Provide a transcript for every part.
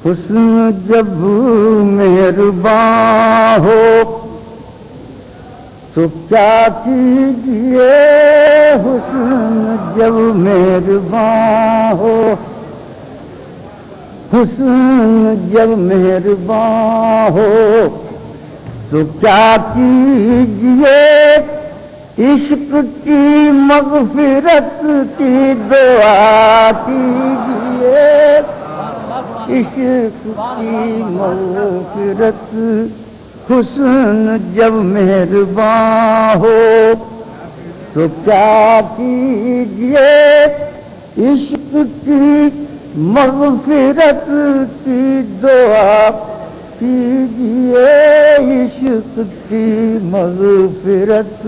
حسن جب مہرباں ہو تو کیا کیجیے، حسن جب مہرباں ہو، حسن جب مہرباں ہو تو کیا کیجیے، عشق کی مغفرت کی دعا کیجیے، عشق کی مغفرت، حسن جب مہرباں ہو تو کیا کیجیے، عشق کی مغفرت کی دعا کیجیے، عشق کی مغفرت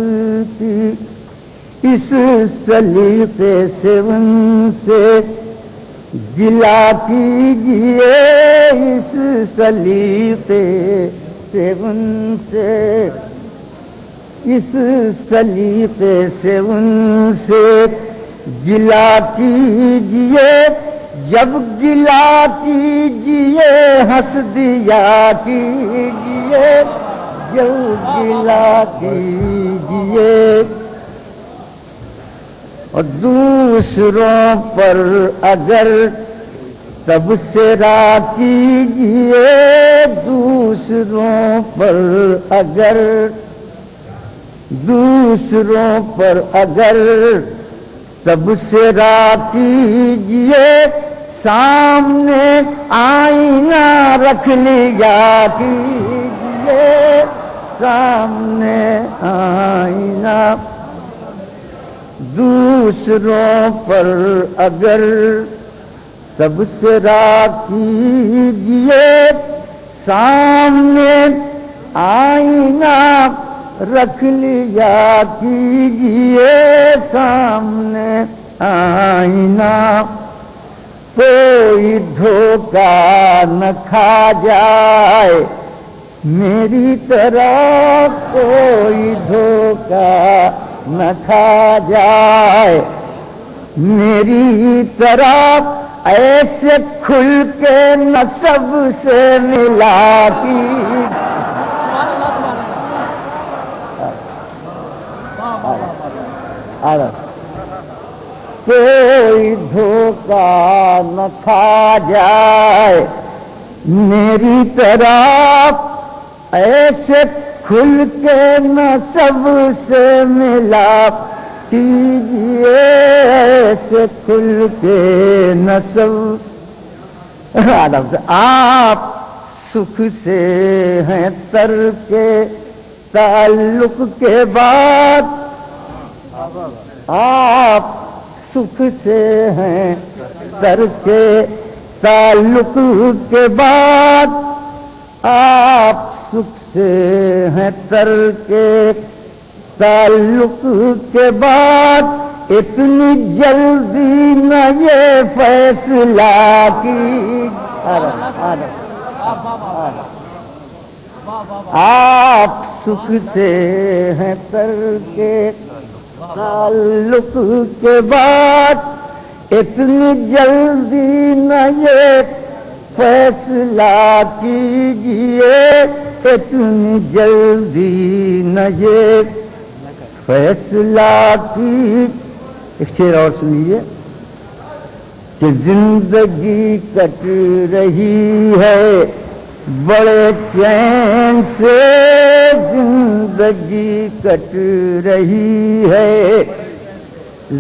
کی، اس سلیقے سے ان سے گلا کیجیے، اس سلیقے سے ان سے، اس سلیقے سے ان سے گلا کیجیے، جب گلا کیجیے ہنس دیا کیجیے، جب گلا کیجیے، اور دوسروں پر اگر تبصرہ کیجیے، دوسروں پر اگر، دوسروں پر اگر تبصرہ کیجیے، سامنے آئینہ رکھ لیا کیجیے، سامنے آئینہ، دوسروں پر اگر تبصرہ کیجیے، سامنے آئینہ رکھ لیا کیجیے، سامنے آئینہ، کوئی دھوکہ نہ کھا جائے میری طرح، کوئی دھوکہ نہ کھا جائے میری طرح، ایسے کھل کے نہ سب سے ملا کیجیے، کوئی دھوکہ نہ کھا جائے میری طرف، ایسے کھل کے نہ سب سے ملا کیجیے، ایسے کھل کے نہ سب، آپ سکھ سے ہیں تر کے تعلق کے بعد، آپ سکھ سے ہیں تر کے تعلق کے بعد، آپ سکھ سے ہیں تر کے تعلق کے بعد، اتنی جلدی نہ یہ فیصلہ کیجیے، آپ سکھ سے ہیں تر کے تعلق کے بعد، اتنی جلدی نہ یہ فیصلہ کیجیے، اتنی جلدی نہ یہ فیصلہ کی۔ ایک شعر اور سنیے کہ زندگی کٹ رہی ہے بڑے چین سے، زندگی کٹ رہی ہے،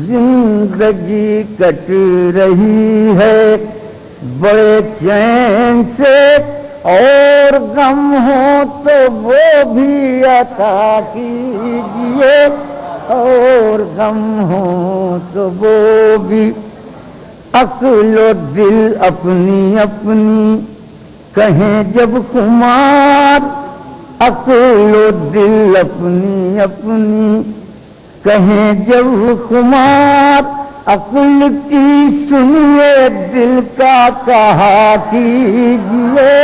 زندگی کٹ رہی ہے بڑے چین سے، اور غم ہو تو وہ بھی عطا کیجیے، اور غم ہو تو وہ بھی، عقل و دل اپنی اپنی کہیں جب خمار، عقل و دل اپنی اپنی کہیں جب خمار، عقل کی سنیے دل کا کہا کیجیے،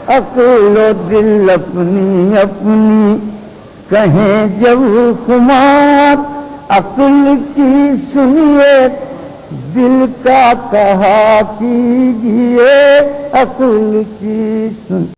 عقل و دل اپنی اپنی کہیں جب خمار، عقل کی سنیے دل کا کہا کیجئے عقل کی سن